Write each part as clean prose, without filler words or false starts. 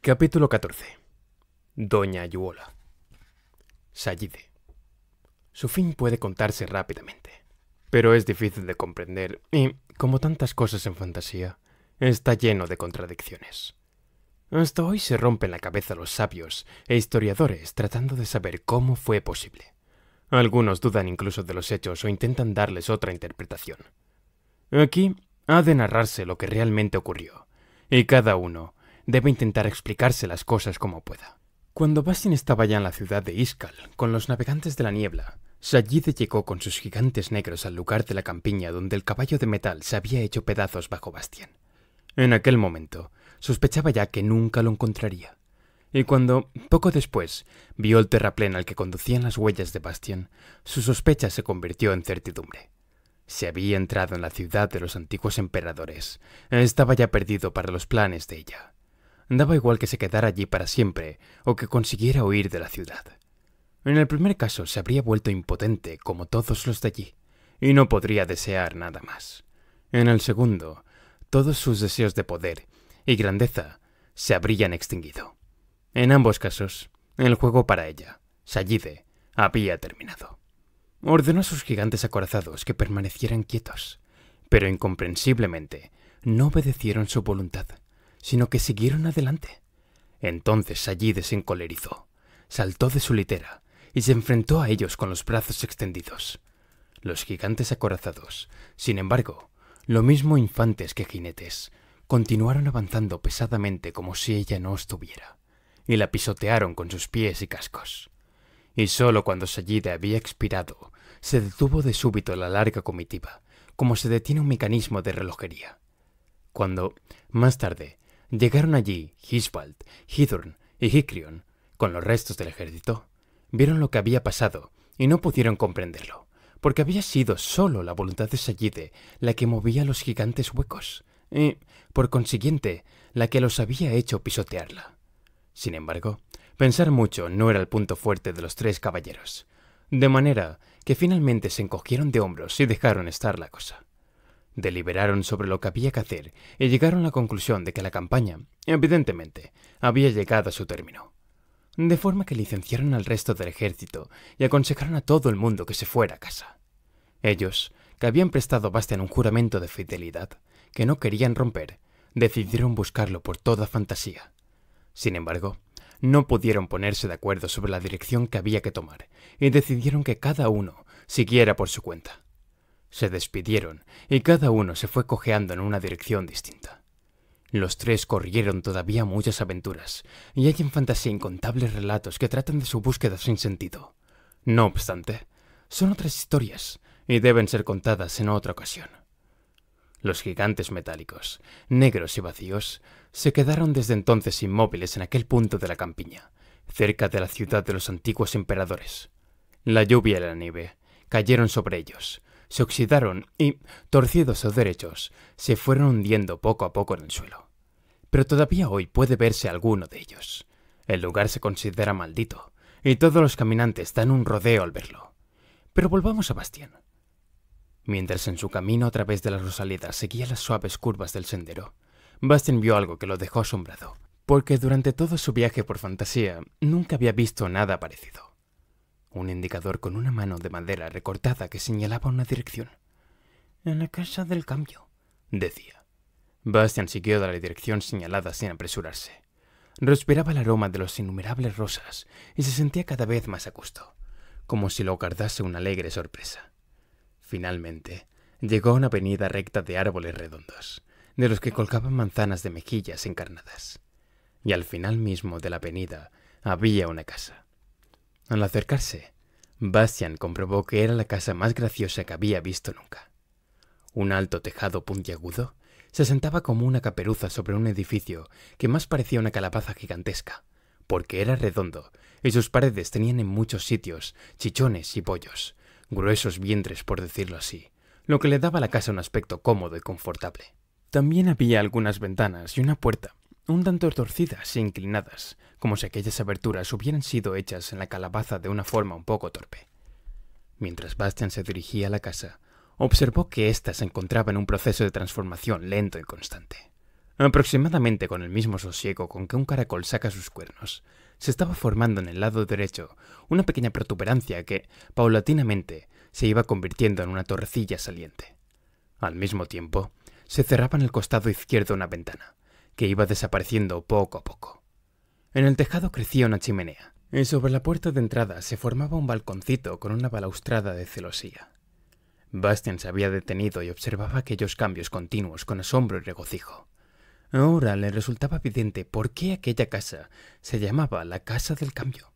Capítulo 14. Doña Ayuola. Sayide. Su fin puede contarse rápidamente, pero es difícil de comprender y, como tantas cosas en fantasía, está lleno de contradicciones. Hasta hoy se rompen la cabeza los sabios e historiadores tratando de saber cómo fue posible. Algunos dudan incluso de los hechos o intentan darles otra interpretación. Aquí ha de narrarse lo que realmente ocurrió, y cada uno debe intentar explicarse las cosas como pueda. Cuando Bastian estaba ya en la ciudad de Iskal, con los navegantes de la niebla, Sayide llegó con sus gigantes negros al lugar de la campiña donde el caballo de metal se había hecho pedazos bajo Bastian. En aquel momento, sospechaba ya que nunca lo encontraría. Y cuando, poco después, vio el terraplén al que conducían las huellas de Bastian, su sospecha se convirtió en certidumbre. Se había entrado en la ciudad de los antiguos emperadores. Estaba ya perdido para los planes de ella. Daba igual que se quedara allí para siempre o que consiguiera huir de la ciudad. En el primer caso se habría vuelto impotente como todos los de allí, y no podría desear nada más. En el segundo, todos sus deseos de poder y grandeza se habrían extinguido. En ambos casos, el juego para ella, Sayide, había terminado. Ordenó a sus gigantes acorazados que permanecieran quietos, pero incomprensiblemente no obedecieron su voluntad, sino que siguieron adelante. Entonces Sayide se encolerizó, saltó de su litera y se enfrentó a ellos con los brazos extendidos. Los gigantes acorazados, sin embargo, lo mismo infantes que jinetes, continuaron avanzando pesadamente como si ella no estuviera, y la pisotearon con sus pies y cascos. Y solo cuando Sayide había expirado, se detuvo de súbito la larga comitiva, como se detiene un mecanismo de relojería. Cuando, más tarde, llegaron allí Hisbald, Hidurn y Hikrion, con los restos del ejército, vieron lo que había pasado y no pudieron comprenderlo, porque había sido solo la voluntad de Sayide la que movía los gigantes huecos, y, por consiguiente, la que los había hecho pisotearla. Sin embargo, pensar mucho no era el punto fuerte de los tres caballeros, de manera que finalmente se encogieron de hombros y dejaron estar la cosa. Deliberaron sobre lo que había que hacer y llegaron a la conclusión de que la campaña, evidentemente, había llegado a su término. De forma que licenciaron al resto del ejército y aconsejaron a todo el mundo que se fuera a casa. Ellos, que habían prestado a Bastian un juramento de fidelidad que no querían romper, decidieron buscarlo por toda fantasía. Sin embargo, no pudieron ponerse de acuerdo sobre la dirección que había que tomar y decidieron que cada uno siguiera por su cuenta. Se despidieron y cada uno se fue cojeando en una dirección distinta. Los tres corrieron todavía muchas aventuras y hay en fantasía incontables relatos que tratan de su búsqueda sin sentido. No obstante, son otras historias y deben ser contadas en otra ocasión. Los gigantes metálicos, negros y vacíos, se quedaron desde entonces inmóviles en aquel punto de la campiña, cerca de la ciudad de los antiguos emperadores. La lluvia y la nieve cayeron sobre ellos, se oxidaron y, torcidos o derechos, se fueron hundiendo poco a poco en el suelo. Pero todavía hoy puede verse alguno de ellos. El lugar se considera maldito, y todos los caminantes dan un rodeo al verlo. Pero volvamos a Bastian. Mientras en su camino a través de la Rosaleda seguía las suaves curvas del sendero, Bastian vio algo que lo dejó asombrado, porque durante todo su viaje por fantasía nunca había visto nada parecido. Un indicador con una mano de madera recortada que señalaba una dirección. «En la casa del cambio», decía. Bastian siguió la dirección señalada sin apresurarse. Respiraba el aroma de los innumerables rosas y se sentía cada vez más a gusto, como si lo guardase una alegre sorpresa. Finalmente, llegó a una avenida recta de árboles redondos, de los que colgaban manzanas de mejillas encarnadas. Y al final mismo de la avenida había una casa. Al acercarse, Bastian comprobó que era la casa más graciosa que había visto nunca. Un alto tejado puntiagudo se sentaba como una caperuza sobre un edificio que más parecía una calabaza gigantesca, porque era redondo y sus paredes tenían en muchos sitios chichones y bollos, gruesos vientres por decirlo así, lo que le daba a la casa un aspecto cómodo y confortable. También había algunas ventanas y una puerta, un tanto torcidas e inclinadas, como si aquellas aberturas hubieran sido hechas en la calabaza de una forma un poco torpe. Mientras Bastian se dirigía a la casa, observó que ésta se encontraba en un proceso de transformación lento y constante. Aproximadamente con el mismo sosiego con que un caracol saca sus cuernos, se estaba formando en el lado derecho una pequeña protuberancia que, paulatinamente, se iba convirtiendo en una torrecilla saliente. Al mismo tiempo, se cerraba en el costado izquierdo una ventana, que iba desapareciendo poco a poco. En el tejado crecía una chimenea, y sobre la puerta de entrada se formaba un balconcito con una balaustrada de celosía. Bastian se había detenido y observaba aquellos cambios continuos con asombro y regocijo. Ahora le resultaba evidente por qué aquella casa se llamaba la Casa del Cambio.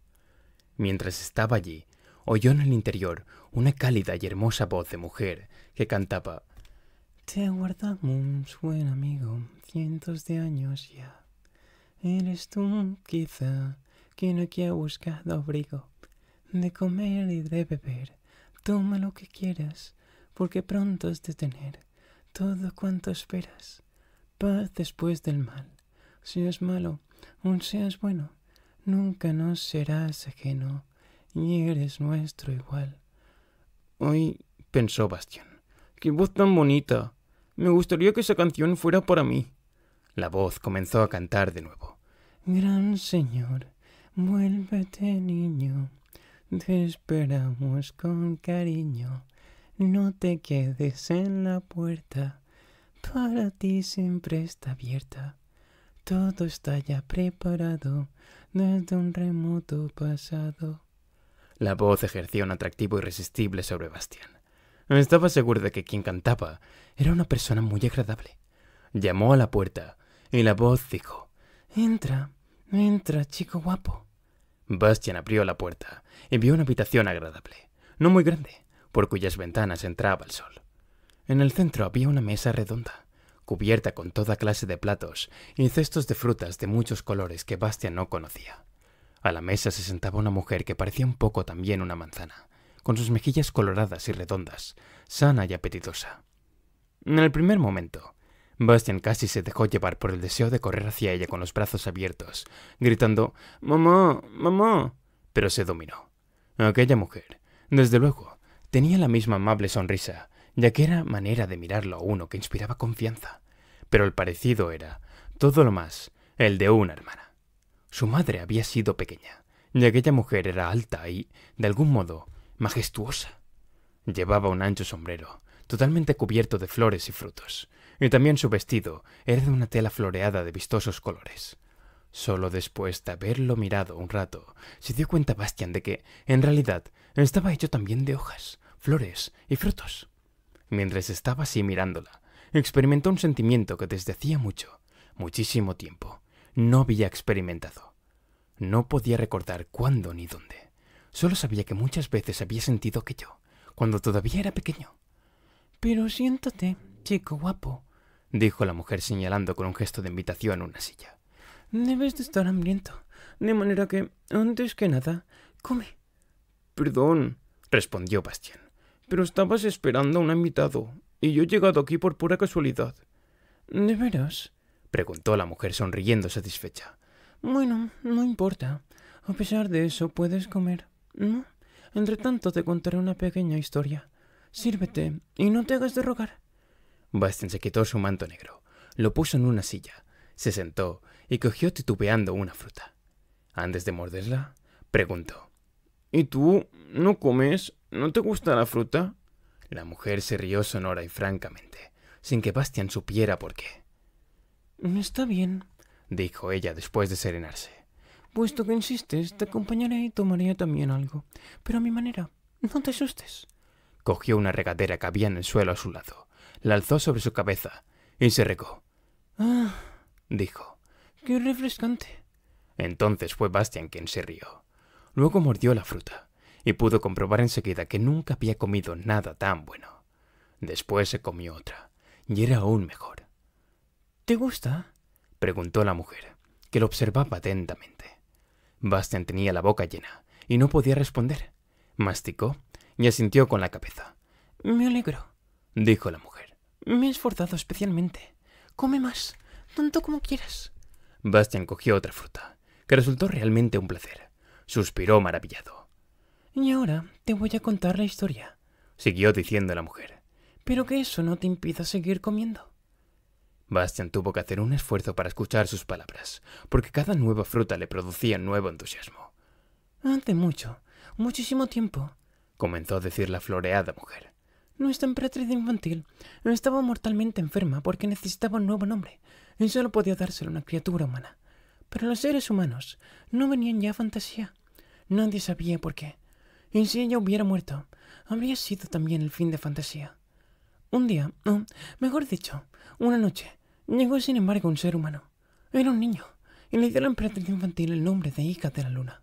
Mientras estaba allí, oyó en el interior una cálida y hermosa voz de mujer que cantaba: «Te guardamos, buen amigo, cientos de años ya. Eres tú, quizá, quien aquí ha buscado abrigo, de comer y de beber. Toma lo que quieras, porque pronto has de tener todo cuanto esperas. Paz después del mal. Seas malo o seas bueno, nunca nos serás ajeno, y eres nuestro igual». «Ay», pensó Bastian, «qué voz tan bonita. Me gustaría que esa canción fuera para mí». La voz comenzó a cantar de nuevo. «Gran señor, vuélvete niño, te esperamos con cariño. No te quedes en la puerta, para ti siempre está abierta. Todo está ya preparado desde un remoto pasado». La voz ejercía un atractivo irresistible sobre Bastian. Estaba seguro de que quien cantaba era una persona muy agradable. Llamó a la puerta y la voz dijo: «Entra, entra, chico guapo». Bastian abrió la puerta y vio una habitación agradable, no muy grande, por cuyas ventanas entraba el sol. En el centro había una mesa redonda, cubierta con toda clase de platos y cestos de frutas de muchos colores que Bastian no conocía. A la mesa se sentaba una mujer que parecía un poco también una manzana, con sus mejillas coloradas y redondas, sana y apetitosa. En el primer momento, Bastian casi se dejó llevar por el deseo de correr hacia ella con los brazos abiertos, gritando «¡Mamá! ¡Mamá!», pero se dominó. Aquella mujer, desde luego, tenía la misma amable sonrisa, ya que era manera de mirarlo a uno que inspiraba confianza, pero el parecido era, todo lo más, el de una hermana. Su madre había sido pequeña, y aquella mujer era alta y, de algún modo, majestuosa. Llevaba un ancho sombrero, totalmente cubierto de flores y frutos, y también su vestido era de una tela floreada de vistosos colores. Solo después de haberlo mirado un rato, se dio cuenta Bastian de que, en realidad, estaba hecho también de hojas, flores y frutos. Mientras estaba así mirándola, experimentó un sentimiento que desde hacía mucho, muchísimo tiempo, no había experimentado. No podía recordar cuándo ni dónde. Solo sabía que muchas veces había sentido aquello, cuando todavía era pequeño. «Pero siéntate, chico guapo», dijo la mujer señalando con un gesto de invitación una silla. «Debes de estar hambriento, de manera que, antes que nada, come». «Perdón», respondió Bastian, «pero estabas esperando a un invitado, y yo he llegado aquí por pura casualidad». «¿De veras?», preguntó la mujer sonriendo satisfecha. «Bueno, no importa. A pesar de eso, puedes comer, ¿no? Entre tanto te contaré una pequeña historia. Sírvete y no te hagas de rogar». Bastian se quitó su manto negro, lo puso en una silla, se sentó y cogió titubeando una fruta. Antes de morderla, preguntó: «¿Y tú no comes? ¿No te gusta la fruta?». La mujer se rió sonora y francamente, sin que Bastian supiera por qué. «Está bien», dijo ella después de serenarse. «Puesto que insistes, te acompañaré y tomaré también algo, pero a mi manera. No te asustes». Cogió una regadera que había en el suelo a su lado, la alzó sobre su cabeza y se regó. «Ah», dijo, «qué refrescante». Entonces fue Bastian quien se rió. Luego mordió la fruta y pudo comprobar enseguida que nunca había comido nada tan bueno. Después se comió otra, y era aún mejor. «¿Te gusta?», preguntó la mujer, que lo observaba atentamente. Bastian tenía la boca llena y no podía responder. Masticó y asintió con la cabeza. «Me alegro», dijo la mujer. «Me he esforzado especialmente. Come más, tanto como quieras». Bastian cogió otra fruta, que resultó realmente un placer. Suspiró maravillado. «Y ahora te voy a contar la historia», siguió diciendo la mujer. «Pero que eso no te impida seguir comiendo». Bastian tuvo que hacer un esfuerzo para escuchar sus palabras, porque cada nueva fruta le producía nuevo entusiasmo. Hace mucho, muchísimo tiempo, comenzó a decir la floreada mujer. Nuestra emperatriz infantil estaba mortalmente enferma porque necesitaba un nuevo nombre y solo podía dárselo a una criatura humana. Pero los seres humanos no venían ya a fantasía. Nadie sabía por qué. Y si ella hubiera muerto, habría sido también el fin de fantasía. Un día, mejor dicho, una noche, llegó sin embargo un ser humano. Era un niño, y le dio a la emperatriz infantil el nombre de hija de la luna.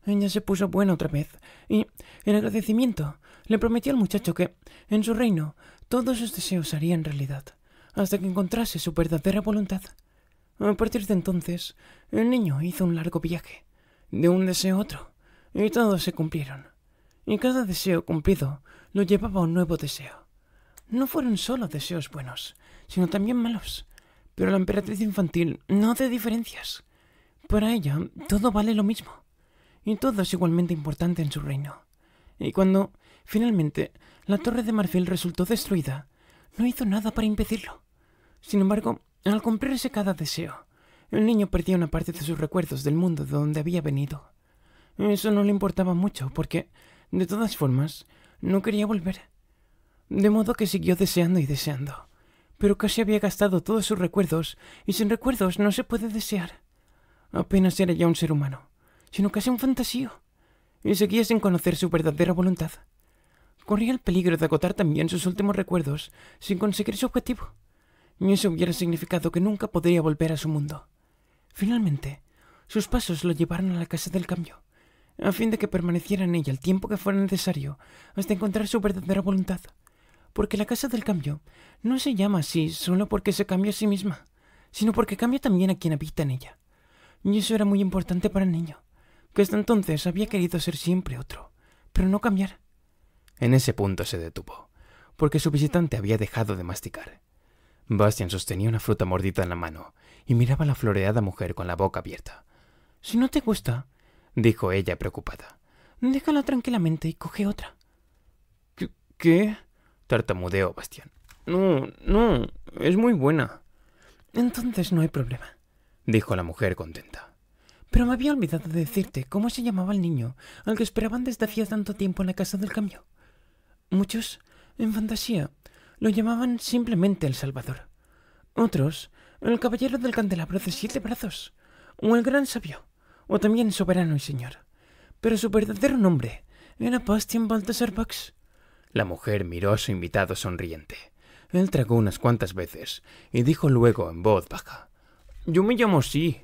Ella se puso buena otra vez, y, en agradecimiento, le prometió al muchacho que, en su reino, todos sus deseos se harían realidad, hasta que encontrase su verdadera voluntad. A partir de entonces, el niño hizo un largo viaje, de un deseo a otro, y todos se cumplieron. Y cada deseo cumplido lo llevaba a un nuevo deseo. No fueron solo deseos buenos, sino también malos. Pero la emperatriz infantil no hace diferencias. Para ella, todo vale lo mismo. Y todo es igualmente importante en su reino. Y cuando, finalmente, la Torre de Marfil resultó destruida, no hizo nada para impedirlo. Sin embargo, al cumplirse cada deseo, el niño perdía una parte de sus recuerdos del mundo de donde había venido. Eso no le importaba mucho porque, de todas formas, no quería volver. De modo que siguió deseando y deseando. Pero casi había gastado todos sus recuerdos, y sin recuerdos no se puede desear. Apenas era ya un ser humano, sino casi un fantasío, y seguía sin conocer su verdadera voluntad. Corría el peligro de agotar también sus últimos recuerdos sin conseguir su objetivo, y eso hubiera significado que nunca podría volver a su mundo. Finalmente, sus pasos lo llevaron a la casa del cambio, a fin de que permaneciera en ella el tiempo que fuera necesario hasta encontrar su verdadera voluntad. Porque la casa del cambio no se llama así solo porque se cambia a sí misma, sino porque cambia también a quien habita en ella. Y eso era muy importante para el niño, que hasta entonces había querido ser siempre otro, pero no cambiar. En ese punto se detuvo, porque su visitante había dejado de masticar. Bastian sostenía una fruta mordida en la mano y miraba a la floreada mujer con la boca abierta. «Si no te gusta», dijo ella preocupada, «déjala tranquilamente y coge otra». ¿Qué? Tartamudeó Bastian. No, es muy buena. Entonces no hay problema, dijo la mujer contenta. Pero me había olvidado de decirte cómo se llamaba el niño al que esperaban desde hacía tanto tiempo en la casa del cambio. Muchos, en fantasía, lo llamaban simplemente el Salvador. Otros, el caballero del candelabro de 7 brazos, o el gran sabio, o también soberano y señor. Pero su verdadero nombre era Bastian Balthasar Bugs. La mujer miró a su invitado sonriente. Él tragó unas cuantas veces y dijo luego en voz baja: «Yo me llamo así».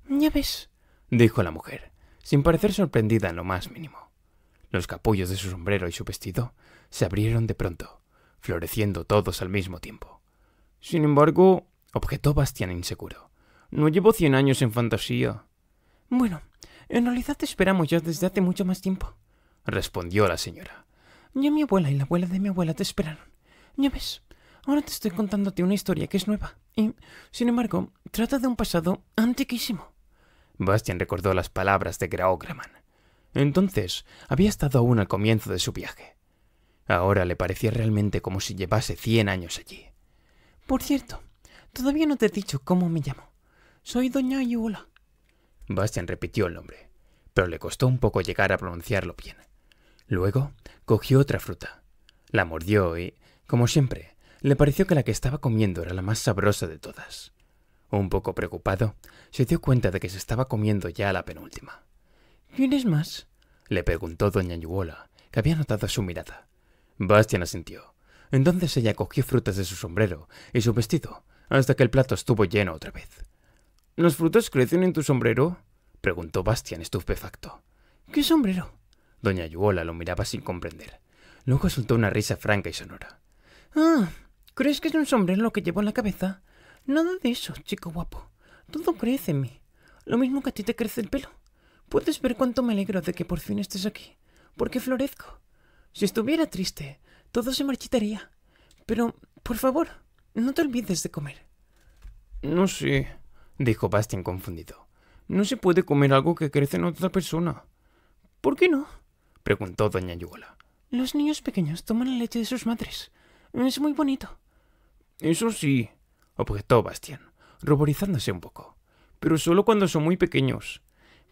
«Ya ves», dijo la mujer, sin parecer sorprendida en lo más mínimo. Los capullos de su sombrero y su vestido se abrieron de pronto, floreciendo todos al mismo tiempo. «Sin embargo», objetó Bastian inseguro, «no llevo 100 años en fantasía». «Bueno, en realidad te esperamos ya desde hace mucho más tiempo», respondió la señora. «Ya mi abuela y la abuela de mi abuela te esperaron. Ya ves, ahora te estoy contándote una historia que es nueva y, sin embargo, trata de un pasado antiquísimo». Bastian recordó las palabras de Graograman. Entonces, había estado aún al comienzo de su viaje. Ahora le parecía realmente como si llevase 100 años allí. «Por cierto, todavía no te he dicho cómo me llamo. Soy Doña Ayuola». Bastian repitió el nombre, pero le costó un poco llegar a pronunciarlo bien. Luego cogió otra fruta, la mordió y, como siempre, le pareció que la que estaba comiendo era la más sabrosa de todas. Un poco preocupado, se dio cuenta de que se estaba comiendo ya la penúltima. ¿Quieres más?, le preguntó doña Ayuola, que había notado su mirada. Bastian asintió. Entonces ella cogió frutas de su sombrero y su vestido, hasta que el plato estuvo lleno otra vez. ¿Las frutas crecen en tu sombrero?, preguntó Bastian estupefacto. ¿Qué sombrero? Doña Ayuola lo miraba sin comprender. Luego soltó una risa franca y sonora. «Ah, ¿crees que es un sombrero lo que llevo en la cabeza? Nada de eso, chico guapo. Todo crece en mí. Lo mismo que a ti te crece el pelo. Puedes ver cuánto me alegro de que por fin estés aquí, porque florezco. Si estuviera triste, todo se marchitaría. Pero, por favor, no te olvides de comer». «No sé», dijo Bastian confundido. «No se puede comer algo que crece en otra persona». «¿Por qué no?», preguntó doña Ayuola. «Los niños pequeños toman la leche de sus madres. Es muy bonito». «Eso sí», objetó Bastián, ruborizándose un poco. Pero solo cuando son muy pequeños.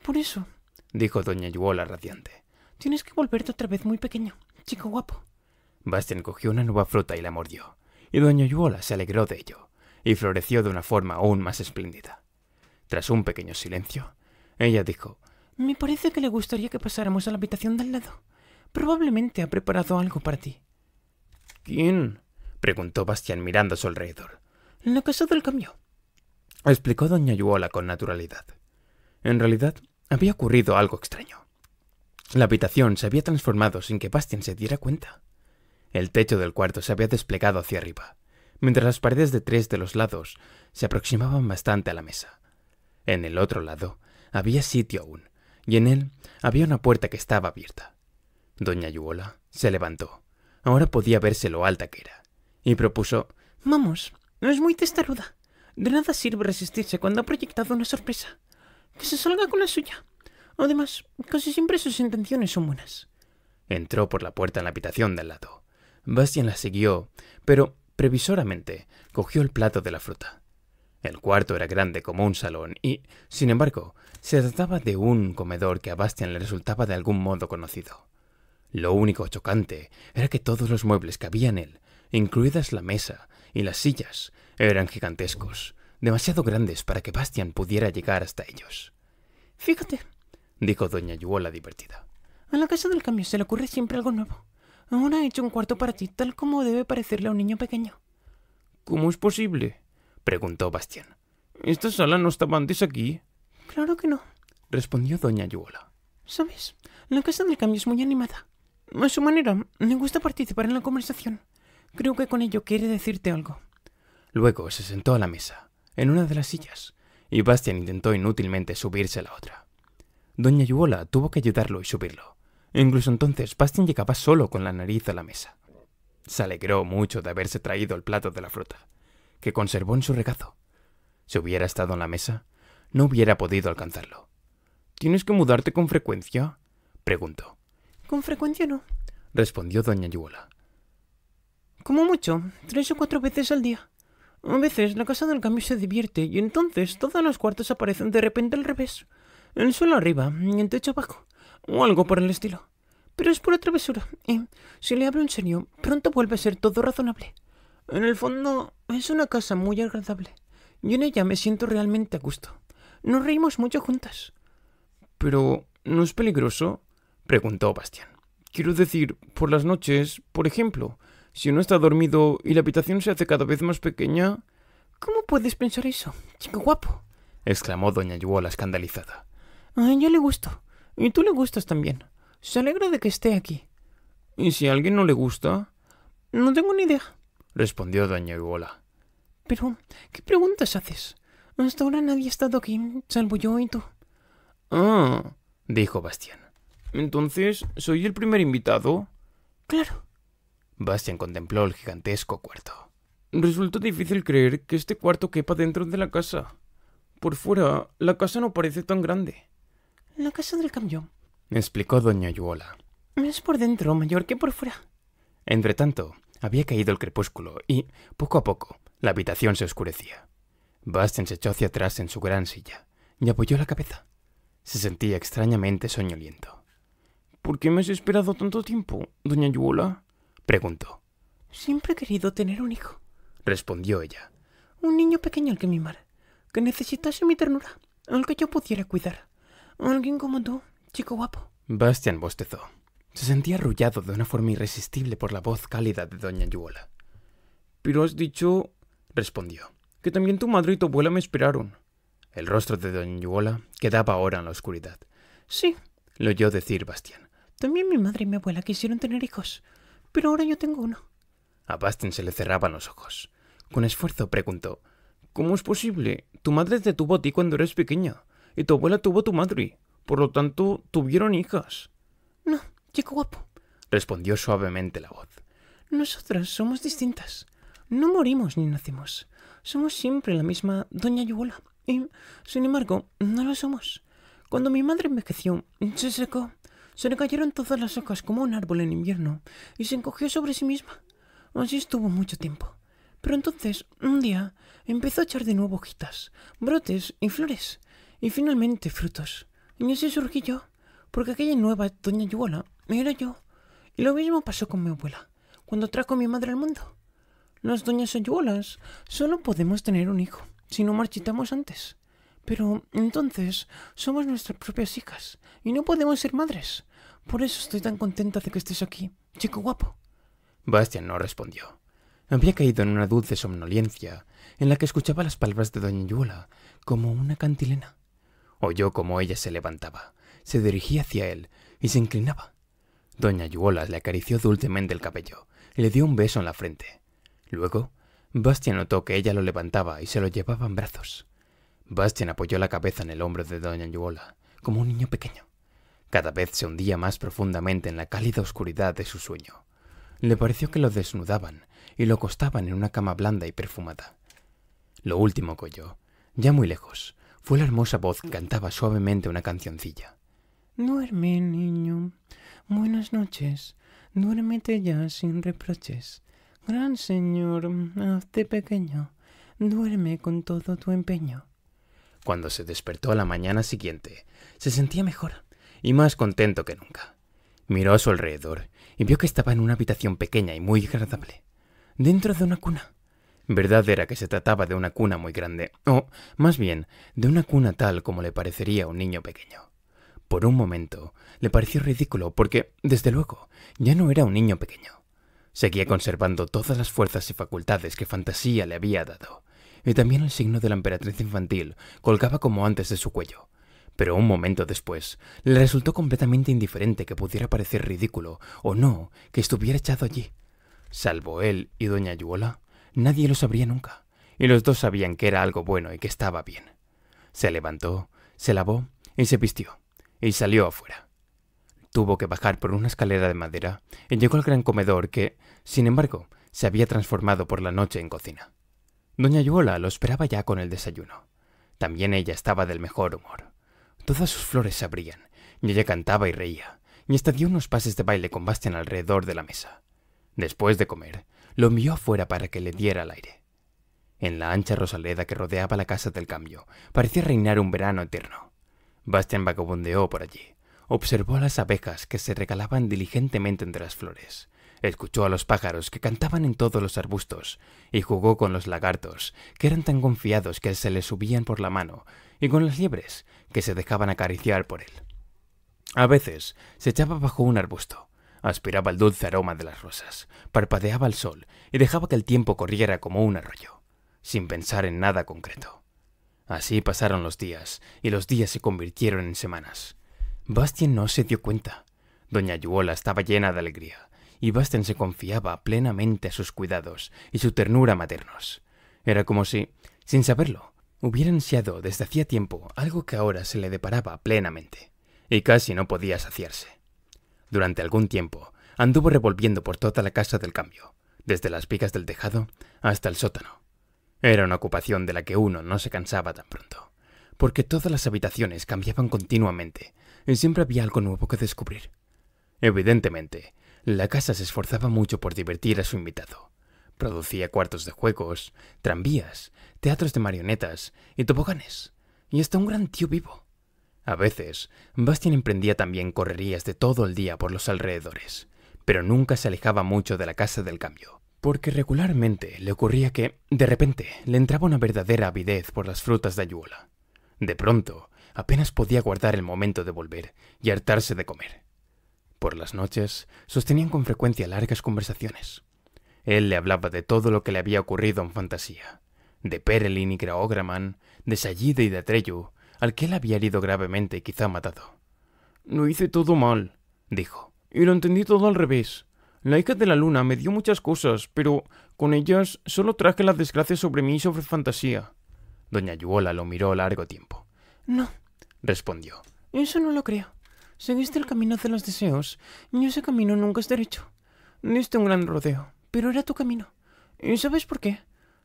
Por eso, dijo doña Yuola radiante. Tienes que volverte otra vez muy pequeño, chico guapo. Bastián cogió una nueva fruta y la mordió, y doña Yuola se alegró de ello, y floreció de una forma aún más espléndida. Tras un pequeño silencio, ella dijo: Me parece que le gustaría que pasáramos a la habitación de al lado. Probablemente ha preparado algo para ti. ¿Quién? Preguntó Bastián mirando a su alrededor. La casa del cambio, explicó doña Yuola con naturalidad. En realidad, había ocurrido algo extraño. La habitación se había transformado sin que Bastián se diera cuenta. El techo del cuarto se había desplegado hacia arriba, mientras las paredes de 3 de los lados se aproximaban bastante a la mesa. En el otro lado había sitio aún, y en él había una puerta que estaba abierta. Doña Yuola se levantó. Ahora podía verse lo alta que era, y propuso: Vamos, no es muy testaruda. De nada sirve resistirse cuando ha proyectado una sorpresa. Que se salga con la suya. Además, casi siempre sus intenciones son buenas. Entró por la puerta en la habitación de al lado. Bastián la siguió, pero previsoramente cogió el plato de la fruta. El cuarto era grande como un salón y, sin embargo, se trataba de un comedor que a Bastián le resultaba de algún modo conocido. Lo único chocante era que todos los muebles que había en él, incluidas la mesa y las sillas, eran gigantescos, demasiado grandes para que Bastián pudiera llegar hasta ellos. Fíjate, dijo doña Yuola divertida. A la casa del cambio se le ocurre siempre algo nuevo. Ahora he hecho un cuarto para ti, tal como debe parecerle a un niño pequeño. ¿Cómo es posible? Preguntó Bastián. ¿Esta sala no estaba antes aquí? Claro que no, respondió doña Yuola. ¿Sabes? La casa del cambio es muy animada. A su manera, me gusta participar en la conversación. Creo que con ello quiere decirte algo. Luego se sentó a la mesa, en una de las sillas, y Bastián intentó inútilmente subirse a la otra. Doña Yuola tuvo que ayudarlo y subirlo. Incluso entonces Bastián llegaba solo con la nariz a la mesa. Se alegró mucho de haberse traído el plato de la fruta, que conservó en su regazo. Si hubiera estado en la mesa, no hubiera podido alcanzarlo. ¿Tienes que mudarte con frecuencia?, preguntó. Con frecuencia no, respondió doña Yuola. Como mucho, 3 o 4 veces al día. A veces la casa del cambio se divierte y entonces todos los cuartos aparecen de repente al revés. El suelo arriba y el techo abajo, o algo por el estilo. Pero es pura travesura, y si le hablo en serio, pronto vuelve a ser todo razonable. En el fondo, es una casa muy agradable, y en ella me siento realmente a gusto. Nos reímos mucho juntas. ¿Pero no es peligroso?, preguntó Bastián. Quiero decir, por las noches, por ejemplo, si uno está dormido y la habitación se hace cada vez más pequeña... ¿Cómo puedes pensar eso, chico guapo?, exclamó doña Yuola escandalizada. A ella le gusto, y tú le gustas también. Se alegra de que esté aquí. ¿Y si a alguien no le gusta? No tengo ni idea, respondió doña Yuola. Pero, ¿qué preguntas haces? Hasta ahora nadie ha estado aquí, salvo yo y tú. Ah, dijo Bastián. ¿Entonces soy el primer invitado? Claro. Bastián contempló el gigantesco cuarto. Resulta difícil creer que este cuarto quepa dentro de la casa. Por fuera, la casa no parece tan grande. La casa del cambio, explicó doña Yuola, es por dentro mayor que por fuera. Entretanto, había caído el crepúsculo y, poco a poco, la habitación se oscurecía. Bastián se echó hacia atrás en su gran silla y apoyó la cabeza. Se sentía extrañamente soñoliento. ¿Por qué me has esperado tanto tiempo, doña Yuola?, preguntó. Siempre he querido tener un hijo, respondió ella. Un niño pequeño al que mimar, que necesitase mi ternura, al que yo pudiera cuidar. Alguien como tú, chico guapo. Bastián bostezó. Se sentía arrullado de una forma irresistible por la voz cálida de doña Yuola. Pero has dicho, respondió, que también tu madre y tu abuela me esperaron. El rostro de doña Yuola quedaba ahora en la oscuridad. Sí, lo oyó decir Bastián. También mi madre y mi abuela quisieron tener hijos, pero ahora yo tengo uno. A Bastián se le cerraban los ojos. Con esfuerzo preguntó, ¿cómo es posible? Tu madre te tuvo a ti cuando eres pequeña, y tu abuela tuvo a tu madre. Por lo tanto, tuvieron hijas. No, chico guapo, respondió suavemente la voz. Nosotras somos distintas. No morimos ni nacemos. Somos siempre la misma doña Yuola. Y, sin embargo, no lo somos. Cuando mi madre envejeció, se secó. Se le cayeron todas las hojas como un árbol en invierno y se encogió sobre sí misma. Así estuvo mucho tiempo. Pero entonces, un día, empezó a echar de nuevo hojitas, brotes y flores, y finalmente frutos. Y así surgí yo, porque aquella nueva doña Yuola era yo. Y lo mismo pasó con mi abuela, cuando trajo a mi madre al mundo. Las doñas Ayuolas solo podemos tener un hijo, si no marchitamos antes. Pero entonces somos nuestras propias hijas, y no podemos ser madres. Por eso estoy tan contenta de que estés aquí, chico guapo. Bastian no respondió. Había caído en una dulce somnolencia, en la que escuchaba las palabras de doña Yuola como una cantilena. Oyó cómo ella se levantaba, se dirigía hacia él y se inclinaba. Doña Yuola le acarició dulcemente el cabello y le dio un beso en la frente. Luego, Bastian notó que ella lo levantaba y se lo llevaba en brazos. Bastian apoyó la cabeza en el hombro de doña Yuola, como un niño pequeño. Cada vez se hundía más profundamente en la cálida oscuridad de su sueño. Le pareció que lo desnudaban y lo acostaban en una cama blanda y perfumada. Lo último que oyó, ya muy lejos, fue la hermosa voz que cantaba suavemente una cancioncilla. Duerme, niño. Buenas noches. Duérmete ya sin reproches. Gran señor, hazte pequeño. Duerme con todo tu empeño. Cuando se despertó a la mañana siguiente, se sentía mejor y más contento que nunca. Miró a su alrededor y vio que estaba en una habitación pequeña y muy agradable, dentro de una cuna. Verdad era que se trataba de una cuna muy grande, o, más bien, de una cuna tal como le parecería a un niño pequeño. Por un momento le pareció ridículo porque, desde luego, ya no era un niño pequeño. Seguía conservando todas las fuerzas y facultades que Fantasía le había dado, y también el signo de la emperatriz infantil colgaba como antes de su cuello. Pero un momento después le resultó completamente indiferente que pudiera parecer ridículo o no que estuviera echado allí. Salvo él y doña Yuola, nadie lo sabría nunca, y los dos sabían que era algo bueno y que estaba bien. Se levantó, se lavó y se vistió, y salió afuera. Tuvo que bajar por una escalera de madera y llegó al gran comedor que, sin embargo, se había transformado por la noche en cocina. Doña Yuola lo esperaba ya con el desayuno. También ella estaba del mejor humor. Todas sus flores se abrían, y ella cantaba y reía, y hasta dio unos pases de baile con Bastian alrededor de la mesa. Después de comer, lo envió afuera para que le diera el aire. En la ancha rosaleda que rodeaba la casa del cambio, parecía reinar un verano eterno. Bastian vagabundeó por allí, observó a las abejas que se regalaban diligentemente entre las flores, escuchó a los pájaros que cantaban en todos los arbustos y jugó con los lagartos, que eran tan confiados que se les subían por la mano, y con las liebres, que se dejaban acariciar por él. A veces se echaba bajo un arbusto, aspiraba el dulce aroma de las rosas, parpadeaba al sol y dejaba que el tiempo corriera como un arroyo, sin pensar en nada concreto. Así pasaron los días, y los días se convirtieron en semanas. Bastian no se dio cuenta. Doña Yuola estaba llena de alegría, y Bastian se confiaba plenamente a sus cuidados y su ternura maternos. Era como si, sin saberlo, hubiera ansiado desde hacía tiempo algo que ahora se le deparaba plenamente, y casi no podía saciarse. Durante algún tiempo anduvo revolviendo por toda la casa del cambio, desde las vigas del tejado hasta el sótano. Era una ocupación de la que uno no se cansaba tan pronto, porque todas las habitaciones cambiaban continuamente y siempre había algo nuevo que descubrir. Evidentemente, la casa se esforzaba mucho por divertir a su invitado. Producía cuartos de juegos, tranvías, teatros de marionetas y toboganes, y hasta un gran tío vivo. A veces, Bastian emprendía también correrías de todo el día por los alrededores, pero nunca se alejaba mucho de la casa del cambio, porque regularmente le ocurría que, de repente, le entraba una verdadera avidez por las frutas de Ayuola. De pronto, apenas podía guardar el momento de volver y hartarse de comer. Por las noches, sostenían con frecuencia largas conversaciones. Él le hablaba de todo lo que le había ocurrido en Fantasía, de Perelin y Graograman, de Sayide y de Atreyu, al que él había herido gravemente y quizá matado. «Lo hice todo mal», dijo, «y lo entendí todo al revés. La hija de la luna me dio muchas cosas, pero con ellas solo traje la desgracia sobre mí y sobre Fantasía». Doña Yuola lo miró largo tiempo. «No», respondió. «eso no lo creo. Seguiste el camino de los deseos, y ese camino nunca es derecho. Diste un gran rodeo, pero era tu camino. ¿Y sabes por qué?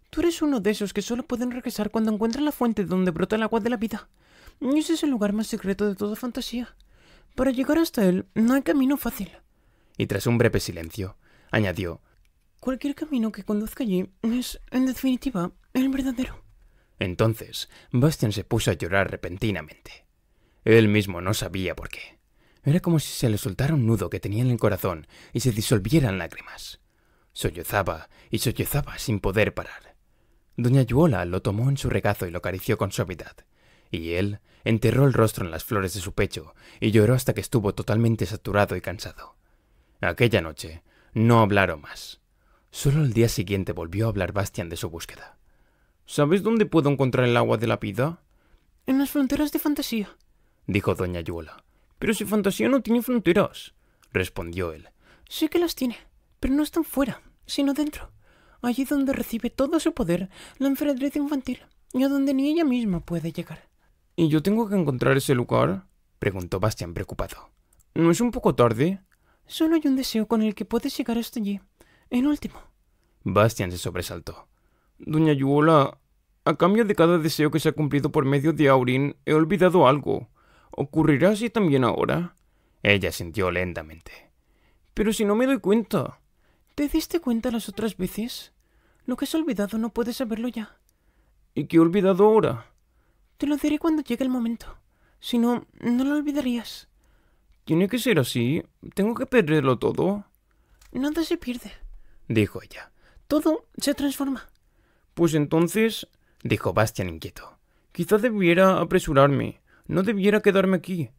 Tú eres uno de esos que solo pueden regresar cuando encuentran la fuente donde brota el agua de la vida. Y ese es el lugar más secreto de toda Fantasía. Para llegar hasta él no hay camino fácil». Y tras un breve silencio, añadió, Cualquier camino que conduzca allí es, en definitiva, el verdadero. Entonces, Bastian se puso a llorar repentinamente. Él mismo no sabía por qué. Era como si se le soltara un nudo que tenía en el corazón y se disolvieran lágrimas. Sollozaba y sollozaba sin poder parar. Doña Yuola lo tomó en su regazo y lo acarició con suavidad, y él enterró el rostro en las flores de su pecho y lloró hasta que estuvo totalmente saturado y cansado. Aquella noche no hablaron más. Solo el día siguiente volvió a hablar Bastian de su búsqueda. ¿Sabes dónde puedo encontrar el agua de la vida? En las fronteras de fantasía, dijo doña Yuola. Pero si fantasía no tiene fronteras, respondió él. Sí que las tiene, pero no están fuera, sino dentro. Allí donde recibe todo su poder la emperatriz infantil, y a donde ni ella misma puede llegar. ¿Y yo tengo que encontrar ese lugar? Preguntó Bastian preocupado. ¿No es un poco tarde? Solo hay un deseo con el que puedes llegar hasta allí. En último. Bastian se sobresaltó. Doña Yuola, a cambio de cada deseo que se ha cumplido por medio de Aurin, he olvidado algo. ¿Ocurrirá así también ahora? Ella sintió lentamente. Pero si no me doy cuenta. ¿Te diste cuenta las otras veces? Lo que has olvidado no puedes saberlo ya. ¿Y qué he olvidado ahora? Te lo diré cuando llegue el momento. Si no, no lo olvidarías. ¿Tiene que ser así? ¿Tengo que perderlo todo? Nada se pierde, dijo ella. Todo se transforma. Pues entonces, dijo Bastian inquieto, quizá debiera apresurarme. No debiera quedarme aquí.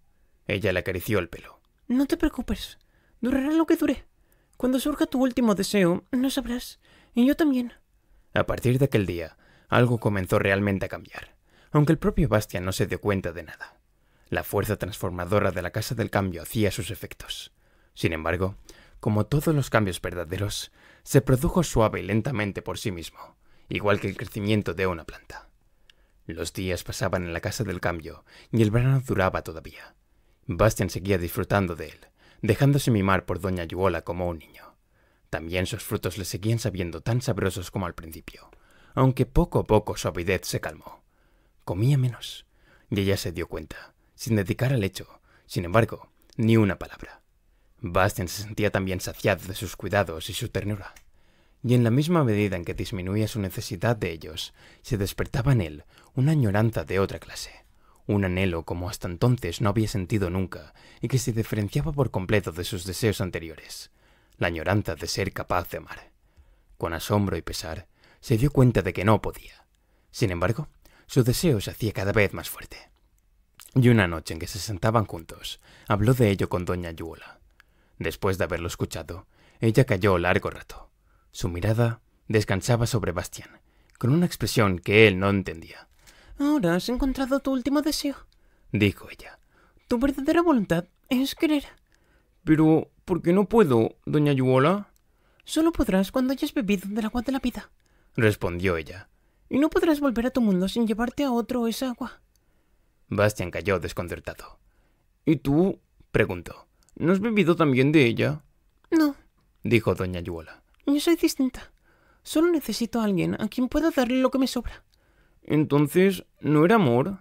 Ella le acarició el pelo. No te preocupes. Durará lo que dure. Cuando surja tu último deseo, lo sabrás. Y yo también. A partir de aquel día, algo comenzó realmente a cambiar, aunque el propio Bastian no se dio cuenta de nada. La fuerza transformadora de la Casa del Cambio hacía sus efectos. Sin embargo, como todos los cambios verdaderos, se produjo suave y lentamente por sí mismo, igual que el crecimiento de una planta. Los días pasaban en la Casa del Cambio y el verano duraba todavía. Bastian seguía disfrutando de él, dejándose mimar por doña Yuola como un niño. También sus frutos le seguían sabiendo tan sabrosos como al principio, aunque poco a poco su avidez se calmó. Comía menos, y ella se dio cuenta, sin dedicar al hecho, sin embargo, ni una palabra. Bastian se sentía también saciado de sus cuidados y su ternura, y en la misma medida en que disminuía su necesidad de ellos, se despertaba en él una añoranza de otra clase, un anhelo como hasta entonces no había sentido nunca y que se diferenciaba por completo de sus deseos anteriores, la añoranza de ser capaz de amar. Con asombro y pesar, se dio cuenta de que no podía. Sin embargo, su deseo se hacía cada vez más fuerte. Y una noche en que se sentaban juntos, habló de ello con doña Yuola. Después de haberlo escuchado, ella calló largo rato. Su mirada descansaba sobre Bastian, con una expresión que él no entendía. Ahora has encontrado tu último deseo, dijo ella. Tu verdadera voluntad es querer. Pero, ¿por qué no puedo, doña Yuola? Solo podrás cuando hayas bebido del agua de la vida, respondió ella. Y no podrás volver a tu mundo sin llevarte a otro esa agua. Bastian calló desconcertado. ¿Y tú? Preguntó. ¿No has bebido también de ella? No, dijo doña Yuola. Yo soy distinta. Solo necesito a alguien a quien pueda darle lo que me sobra. ¿Entonces no era amor?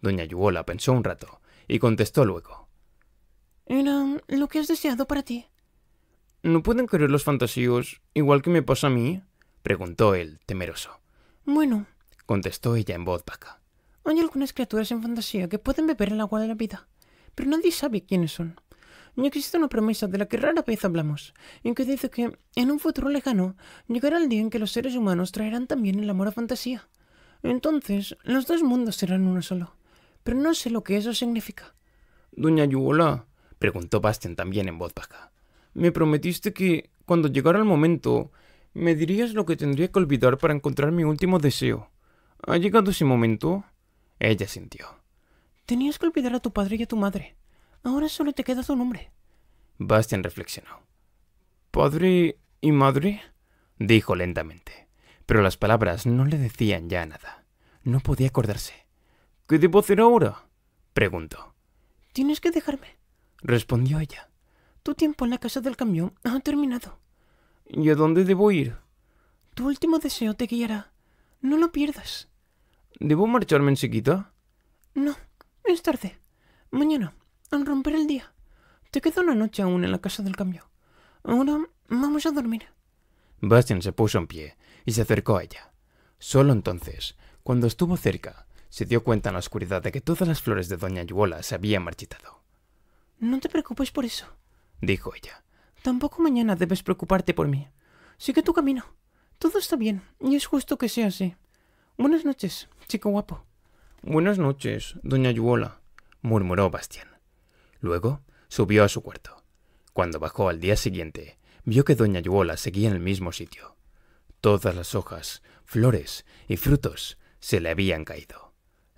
Doña Yuola pensó un rato y contestó luego. Era lo que has deseado para ti. ¿No pueden querer los fantasíos igual que me pasa a mí? Preguntó él, temeroso. Bueno, contestó ella en voz baja. Hay algunas criaturas en fantasía que pueden beber el agua de la vida, pero nadie sabe quiénes son. Y existe una promesa de la que rara vez hablamos, en que dice que, en un futuro lejano, llegará el día en que los seres humanos traerán también el amor a fantasía. Entonces, los dos mundos serán uno solo, pero no sé lo que eso significa. Doña Yuola, preguntó Bastian también en voz baja, me prometiste que, cuando llegara el momento, me dirías lo que tendría que olvidar para encontrar mi último deseo. ¿Ha llegado ese momento? Ella sintió. Tenías que olvidar a tu padre y a tu madre. Ahora solo te queda tu nombre. Bastian reflexionó. ¿Padre y madre? Dijo lentamente, pero las palabras no le decían ya nada. No podía acordarse. ¿Qué debo hacer ahora? Preguntó. Tienes que dejarme, respondió ella. Tu tiempo en la Casa del Cambio ha terminado. ¿Y a dónde debo ir? Tu último deseo te guiará. No lo pierdas. ¿Debo marcharme enseguida? No, es tarde. Mañana, al romper el día. Te queda una noche aún en la Casa del Cambio. Ahora vamos a dormir. Bastian se puso en pie y se acercó a ella. Solo entonces, cuando estuvo cerca, se dio cuenta en la oscuridad de que todas las flores de doña Yuola se habían marchitado. No te preocupes por eso, dijo ella. Tampoco mañana debes preocuparte por mí. Sigue tu camino. Todo está bien, y es justo que sea así. Buenas noches, chico guapo. Buenas noches, doña Yuola, murmuró Bastian. Luego subió a su cuarto. Cuando bajó al día siguiente, vio que doña Yuola seguía en el mismo sitio. Todas las hojas, flores y frutos se le habían caído.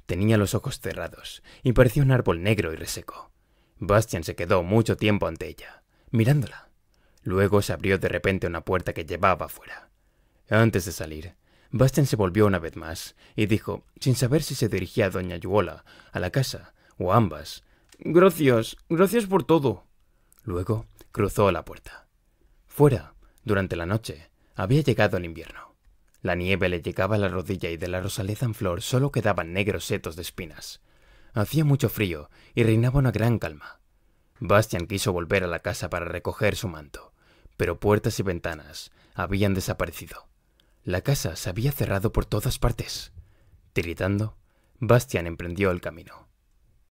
Tenía los ojos cerrados y parecía un árbol negro y reseco. Bastian se quedó mucho tiempo ante ella, mirándola. Luego se abrió de repente una puerta que llevaba afuera. Antes de salir, Bastian se volvió una vez más y dijo, sin saber si se dirigía a doña Yuola, a la casa o a ambas: «Gracias, gracias por todo». Luego cruzó la puerta. Fuera, durante la noche, había llegado el invierno. La nieve le llegaba a la rodilla y de la rosaleza en flor solo quedaban negros setos de espinas. Hacía mucho frío y reinaba una gran calma. Bastian quiso volver a la casa para recoger su manto, pero puertas y ventanas habían desaparecido. La casa se había cerrado por todas partes. Tiritando, Bastian emprendió el camino.